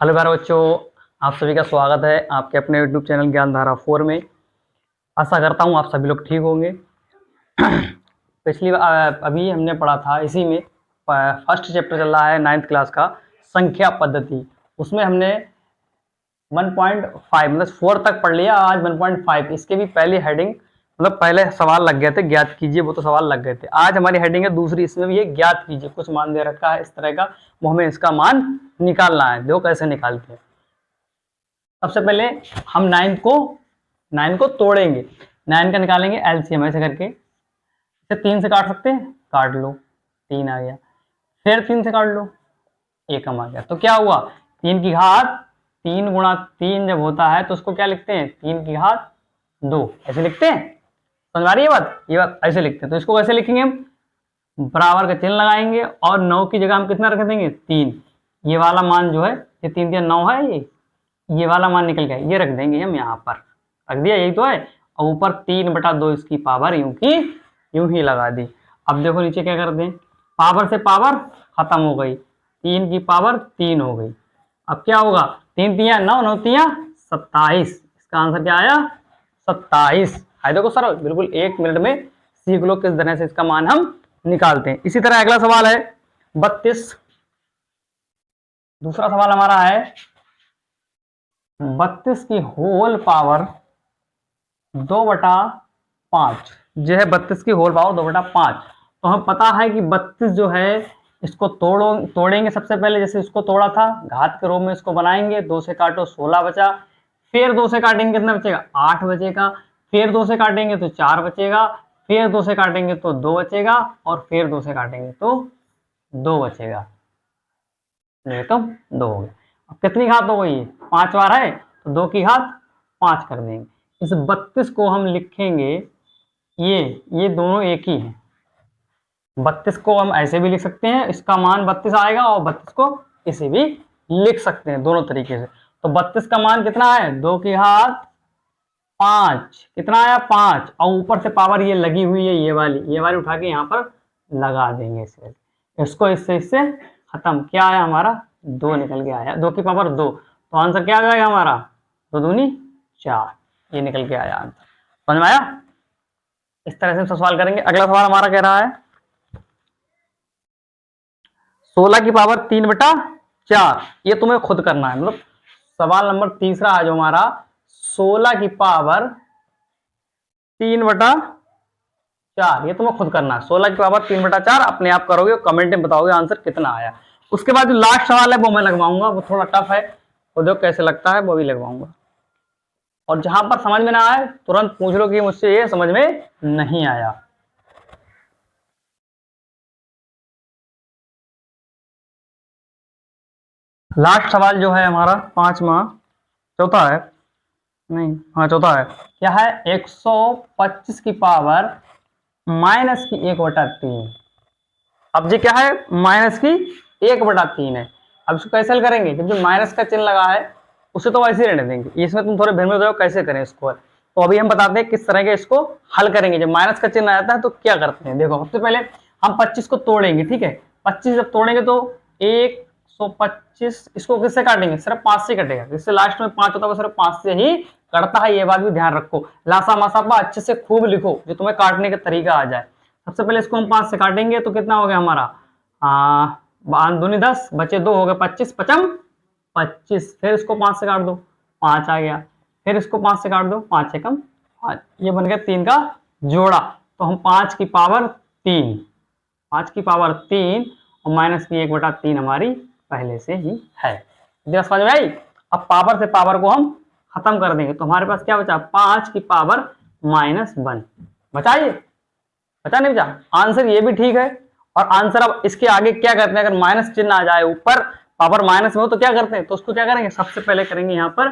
Hello प्यारे बच्चों, आप सभी का स्वागत है आपके अपने यूट्यूब चैनल ज्ञानधारा 4 में। आशा करता हूँ आप सभी लोग ठीक होंगे। अभी हमने पढ़ा था इसी में फर्स्ट चैप्टर चल रहा है 9th क्लास का संख्या पद्धति। उसमें हमने 1.5 मतलब 4 तक पढ़ लिया। आज 1.5 इसके भी पहली हेडिंग मतलब पहले सवाल लग गए थे, ज्ञात कीजिए, वो तो सवाल लग गए थे। आज हमारी हेडिंग है दूसरी, इसमें भी ये ज्ञात कीजिए। कुछ मान दे रखा है इस तरह का, वो हमें इसका मान निकालना है। देखो कैसे निकालते हैं। सबसे पहले हम 9 को तोड़ेंगे। 9 का निकालेंगे एलसीएम ऐसे करके। इसे 3 से काट सकते हैं, काट लो, 3 आ गया। फिर 3 से काट लो, 1 कम आ गया। तो क्या हुआ, 3 की घात 3 गुणा 3 जब होता है तो उसको क्या लिखते हैं, 3 की घात 2 ऐसे लिखते हैं। समझ आ रही है बात, ये बात ऐसे लिखते हैं। तो इसको कैसे लिखेंगे हम, बराबर का चिन्ह लगाएंगे और 9 की जगह हम कितना रख देंगे, 3। ये वाला मान जो है, ये 3 3 9 है, ये वाला मान निकल गया, ये रख देंगे हम यहाँ पर, रख दिया, यही तो है। और ऊपर 3/2 इसकी पावर यूं ही लगा दी। अब देखो नीचे क्या कर दें, पावर से पावर खत्म हो गई, 3 की पावर 3 हो गई। अब क्या होगा, 3 तिया 9, 9 तिया 27। इसका आंसर क्या आया, 27 है। देखो सर बिल्कुल 1 मिनट में सीख लो किस तरह से इसका मान हम निकालते हैं। इसी तरह अगला सवाल है 32। दूसरा सवाल हमारा है 32 की होल पावर 2/5। जो है 32 की होल पावर 2/5। तो हमें पता है कि 32 जो है इसको तोड़ेंगे सबसे पहले। जैसे इसको तोड़ा था, घात के रूप में इसको बनाएंगे। 2 से काटो 16 बचा, फिर 2 से काटेंगे कितना बचेगा, 8 बचेगा। फिर 2 से काटेंगे तो 4 बचेगा, फिर 2 से काटेंगे तो 2 बचेगा, और फिर 2 से काटेंगे तो 2 बचेगा। नहीं तो 2 हो गया। अब कितनी घात हो गई, 5 बार है तो 2 की घात 5 कर देंगे। इस 32 को हम लिखेंगे, ये दोनों एक ही हैं। 32 को हम ऐसे भी लिख सकते हैं, इसका मान 32 आएगा, और 32 को इसे भी लिख सकते हैं, दोनों तरीके से। तो 32 का मान कितना है, 2 की घात 5। कितना आया, 5। और ऊपर से पावर ये लगी हुई है, ये वाली उठा के यहाँ पर लगा देंगे। इसको इससे खत्म। क्या आया हमारा, 2 निकल के आया, 2 की पावर 2। तो आंसर क्या आ जाएगा हमारा, 2 दूनी 4, ये निकल के आया आंसर। समझ में आया। इस तरह से सवाल करेंगे। अगला सवाल हमारा कह रहा है 16 की पावर 3/4। ये तुम्हें खुद करना है। मतलब सवाल नंबर तीसरा है जो हमारा, 16 की पावर 3/4, ये तुम्हें खुद करना है। 16 की पावर 3/4 अपने आप करोगे, कमेंट में बताओगे आंसर कितना आया। उसके बाद जो लास्ट सवाल है वो मैं लगवाऊंगा, वो थोड़ा टफ है, वो देखो कैसे लगता है, वो भी लगवाऊंगा। और जहां पर समझ में ना आए तुरंत पूछ लो कि मुझसे ये समझ में नहीं आया। लास्ट सवाल जो है हमारा 5वां, चौथा है, नहीं हाँ चौथा है। क्या है, 125 की पावर -1/3। अब जी क्या है, -1/3 है। अब इसको कैसे हल करेंगे, जब जो माइनस का चिन्ह लगा है उसे तो वैसे ही रहने देंगे। इसमें तुम थोड़े भ्रमित हो कैसे करें इसको। तो अभी हम बताते हैं किस तरह के इसको हल करेंगे। जब माइनस का चिन्ह आ जाता है तो क्या करते हैं, देखो सबसे पहले हम 25 को तोड़ेंगे, ठीक है। 25 जब तोड़ेंगे तो 125, इसको किससे काटेंगे, सिर्फ 5 से कटेगा। जिससे लास्ट में 5 होता है वो सिर्फ 5 से ही कटता है, ये बात भी ध्यान रखो। लासा मासापा अच्छे से खूब लिखो, जो तुम्हें काटने का तरीका आ जाए। सबसे पहले इसको हम 5 से काटेंगे तो कितना हो गया हमारा, 2 10 बचे 2 हो गए, 25 पचम 25। फिर इसको 5 से काट दो, 5 आ गया। फिर इसको 5 से काट दो, 5 एकम 5, ये बन गया 3 का जोड़ा। तो हम 5 की पावर 3, 5 की पावर 3 और माइनस की 1/3 हमारी पहले से ही है। समझ में आई। अब पावर से पावर को हम खत्म कर देंगे, तो हमारे पास क्या बचा, 5 की पावर -1 बचा। ये बचा नहीं बचा, आंसर ये भी ठीक है। और आंसर अब इसके आगे क्या करते हैं, अगर माइनस चिन्ह आ जाए ऊपर, पावर माइनस में हो तो क्या करते हैं, तो उसको क्या करेंगे, सबसे पहले करेंगे यहाँ पर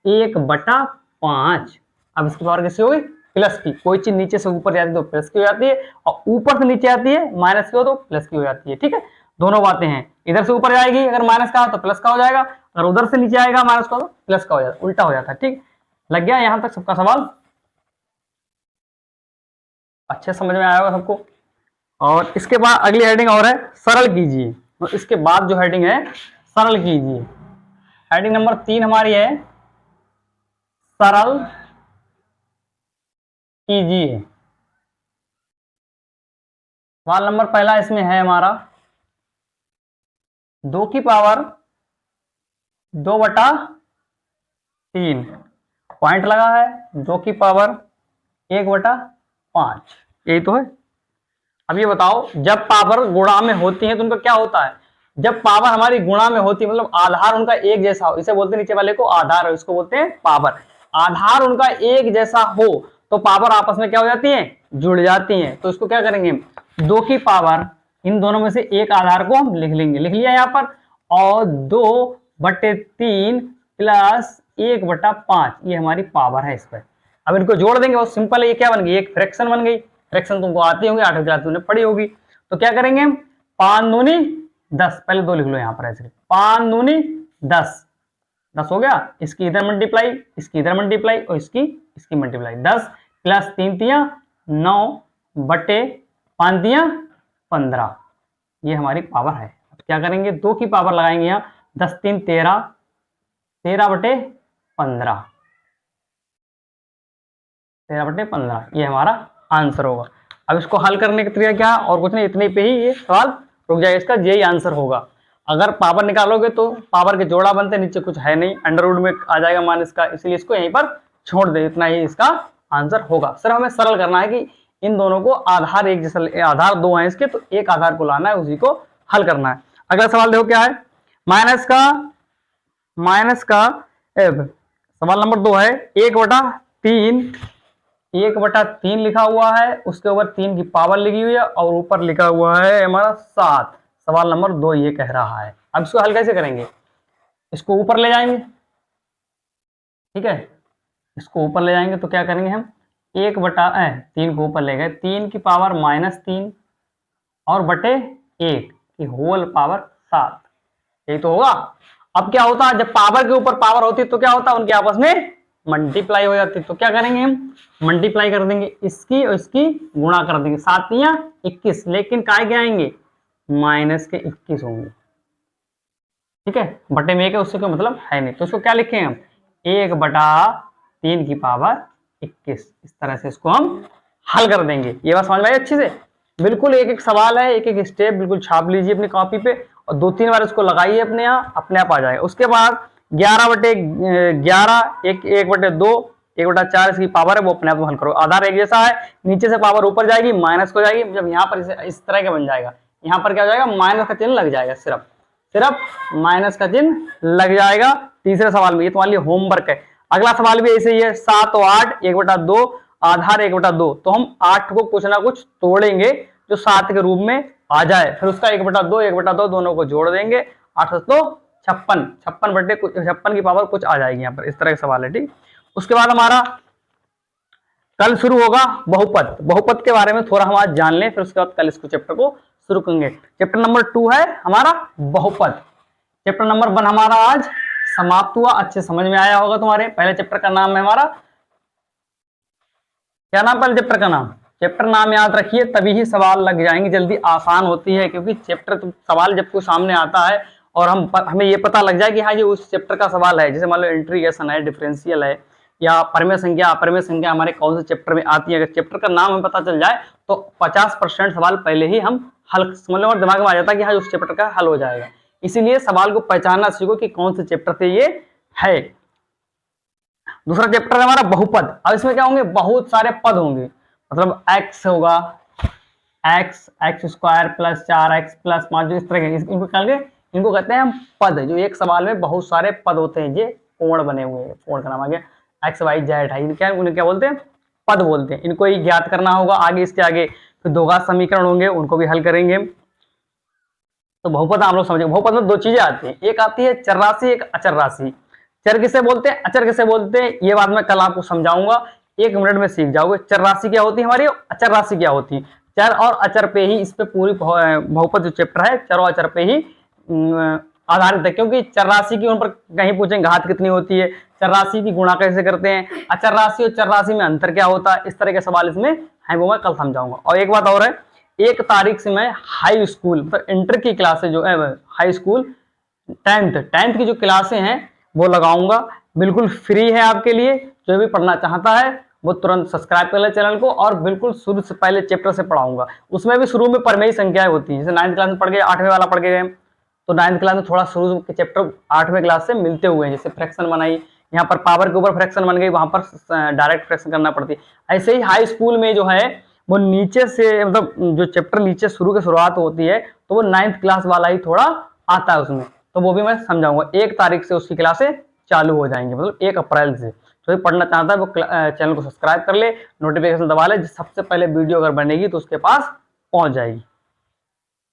1/5। अब इसकी पावर कैसे होगी, प्लस की। कोई चीज नीचे से ऊपर जाती है तो प्लस की हो जाती है, और ऊपर से नीचे आती है माइनस की हो तो प्लस की हो जाती है, ठीक है। दोनों बातें हैं, इधर से ऊपर जाएगी अगर माइनस का हो तो प्लस का हो जाएगा, अगर उधर से नीचे आएगा माइनस का तो प्लस का हो जाएगा, उल्टा हो जाता है। ठीक, लग गया यहां तक सबका सवाल, अच्छे समझ में आया होगा सबको। और इसके बाद अगली हेडिंग और है सरल कीजिए। और इसके बाद जो हेडिंग है सरल कीजिए। हेडिंग नंबर 3 हमारी है सरल कीजिए। सवाल नंबर पहला इसमें है हमारा 2 की पावर 2/3 पॉइंट लगा है, 2 की पावर 1/5, यही तो है। अब ये बताओ जब पावर गुणा में होती है तो उनका क्या होता है? जब पावर हमारी गुणा में होती है मतलब आधार उनका एक जैसा हो, इसे बोलते हैं नीचे वाले को आधार, और इसको बोलते हैं पावर। आधार उनका एक जैसा हो तो पावर आपस में क्या हो जाती है? जुड़ जाती है। तो इसको क्या करेंगे? 2 की पावर, इन दोनों में से एक आधार को हम लिख लेंगे, लिख लिया यहाँ पर, और 2/3 प्लस 1/5 ये हमारी पावर है इस पर। अब इनको जोड़ देंगे, बहुत सिंपल है। ये क्या बन गई? एक फ्रैक्शन बन गई। फ्रैक्शन तुमको आती होंगी, 8वीं क्लास में पढ़ी होगी। तो क्या करेंगे हम? 5 दूनी 10, पहले 2 लिख लो यहाँ पर ऐसे, 5 दूनी 10, 10 हो गया। इसकी इधर मल्टीप्लाई, इसकी इधर मल्टीप्लाई, और इसकी मल्टीप्लाई। 10 प्लस 3 तियां 9 बटे 5 तियां 15, ये हमारी पावर है। अब क्या करेंगे? 2 की पावर लगाएंगे यहाँ, 10 3 13, 13/15, 13/15, ये हमारा आंसर होगा। अब इसको हल करने का तरीका क्या? और कुछ नहीं, इतने पे ही ये सवाल रुक जाएगा, इसका यही आंसर होगा। अगर पावर निकालोगे तो पावर के जोड़ा बनते, नीचे कुछ है नहीं, अंडर रूट में आ जाएगा मान इसका, इसलिए इसको यहीं पर छोड़ दे, इतना ही इसका आंसर होगा। सिर्फ हमें सरल करना है कि इन दोनों को आधार एक जैसा, आधार 2 है इसके, तो एक आधार को लाना है, उसी को हल करना है। अगला सवाल देखो क्या है, माइनस का सवाल नंबर 2 है 1/3 लिखा हुआ है, उसके ऊपर 3 की पावर लिखी हुई है, और ऊपर लिखा हुआ है हमारा 7। सवाल नंबर 2 ये कह रहा है। अब इसको हल कैसे करेंगे? इसको ऊपर ले जाएंगे, ठीक है, इसको ऊपर ले जाएंगे तो क्या करेंगे हम? 1/3 को ऊपर ले गए, 3 की पावर -3 और बटे 1 की होल पावर 7, यही तो होगा। अब क्या होता है? जब पावर के ऊपर पावर होती है तो क्या होता है? उनके आपस में मल्टीप्लाई हो जाती है। तो क्या करेंगे हम? मल्टीप्लाई कर देंगे, इसकी और इसकी गुणा कर देंगे, 7 या 21, लेकिन काय के आएंगे? माइनस के 21 होंगे, ठीक है। बटे में एक है, उससे कोई मतलब है नहीं, तो इसको क्या लिखेंगे हम? 1/3 की पावर 21, इस तरह से इसको हम हल कर देंगे। ये बात समझ में आई अच्छे से? बिल्कुल एक एक सवाल है, एक एक स्टेप बिल्कुल छाप लीजिए अपनी कॉपी पे, और 2-3 बार इसको लगाइए अपने यहाँ, अपने आप आ जाएगा। उसके बाद 11/11, 1/2, 1/4 इसकी पावर है, वो अपने आप हल करो। आधार एक जैसा है, नीचे से पावर ऊपर जाएगी, माइनस हो जाएगी, जब यहाँ पर इस तरह का बन जाएगा, यहाँ पर क्या हो जाएगा? माइनस का चिन्ह लग जाएगा, सिर्फ माइनस का चिन्ह लग जाएगा। तीसरे सवाल में, ये तुम्हारे लिए होमवर्क है। अगला सवाल भी ऐसे ही है, 7 और 8, 1/2, आधार 1/2, तो हम 8 को कुछ ना कुछ तोड़ेंगे जो 7 के रूप में आ जाए, फिर उसका 1/2 1/2 दोनों को जोड़ देंगे, 8 तो 56, 56 की पावर कुछ आ जाएगी यहाँ पर, इस तरह का सवाल है, ठीक। उसके बाद हमारा कल शुरू होगा बहुपद। बहुपद के बारे में थोड़ा हम आज जान लें, फिर उसके बाद कल इसको चैप्टर को शुरू करेंगे। चैप्टर नंबर 2 है हमारा बहुपद। चैप्टर नंबर 1 हमारा आज समाप्त हुआ, अच्छे समझ में आया होगा तुम्हारे। पहले चैप्टर का नाम है हमारा, क्या नाम? पहले चैप्टर का नाम, चैप्टर नाम याद रखिए, तभी ही सवाल लग जाएंगे जल्दी, आसान होती है, क्योंकि चैप्टर सवाल जब कोई सामने आता है और हमें ये पता लग जाए कि हाँ ये उस चैप्टर का सवाल है, जैसे मान लो इंटीग्रेशन है, डिफरेंशियल है, या परिमेय संख्या अपरिमेय संख्या हमारे कौन से चैप्टर में आती है, अगर चैप्टर का नाम हमें पता चल जाए तो 50% सवाल पहले ही हम हल, समझ लो, और दिमाग में आ जाता है कि हाँ उस चैप्टर का हल हो जाएगा। इसीलिए सवाल को पहचानना सीखो कि कौन से चैप्टर से ये है। दूसरा चैप्टर है हमारा बहुपद। अब इसमें क्या होंगे? बहुत सारे पद होंगे, मतलब x होगा, x² प्लस 4x प्लस 5, जो इस तरह के, इनको कहते हैं हम पद, जो एक सवाल में बहुत सारे पद होते हैं, ये कोण बने हुए हैं, कोण का नाम आ गया, x y z है, उन्हें क्या बोलते हैं? पद बोलते हैं। इनको ही ज्ञात करना होगा। आगे इसके आगे फिर द्विघात समीकरण होंगे, उनको भी हल करेंगे। तो बहुपद हम लोग समझेंगे। बहुपद में 2 चीजें आती हैं, एक आती है चर राशि, एक अचर राशि। चर किसे बोलते हैं, अचर किसे बोलते हैं, ये बात मैं कल आपको समझाऊंगा, 1 मिनट में सीख जाओगे। चर राशि क्या होती है हमारी, अचर राशि क्या होती है। चर और अचर पे ही इस पे पूरी बहुपद जो चैप्टर है, चर और अचर पे ही आधारित है, क्योंकि चर राशि की उन पर कहीं पूछेंगे घात कितनी होती है, चर राशि की गुणा कैसे करते हैं, अचर राशि और चर राशि में अंतर क्या होता है, इस तरह के सवाल इसमें है, वो मैं कल समझाऊंगा। और एक बात और है, 1 तारीख से मैं हाई स्कूल, मतलब इंटर की क्लासेज जो है, हाई स्कूल 10th की जो क्लासें हैं वो लगाऊंगा, बिल्कुल फ्री है आपके लिए। जो भी पढ़ना चाहता है वो तुरंत सब्सक्राइब कर ले चैनल को, और बिल्कुल शुरू से पहले चैप्टर से पढ़ाऊंगा। उसमें भी शुरू में परिमेय संख्याएं होती हैं, जैसे 9th क्लास में पढ़ गए, 8वें वाला पढ़ के गए, तो 9th क्लास में थोड़ा शुरू के चैप्टर 8वें क्लास से मिलते हुए हैं। जैसे फ्रैक्शन बनाई, यहाँ पर पावर के ऊपर फ्रैक्शन बन गई, वहां पर डायरेक्ट फ्रैक्शन करना पड़ती है। ऐसे ही हाई स्कूल में जो है वो नीचे से, मतलब जो चैप्टर नीचे शुरू की शुरुआत होती है, तो वो 9th क्लास वाला ही थोड़ा आता है उसमें, तो वो भी मैं समझाऊंगा। 1 तारीख से उसकी क्लासें चालू हो जाएंगी, मतलब 1 अप्रैल से। जो भी पढ़ना चाहता है वो चैनल को सब्सक्राइब कर ले, नोटिफिकेशन दबा ले, सबसे पहले वीडियो अगर बनेगी तो उसके पास पहुंच जाएगी।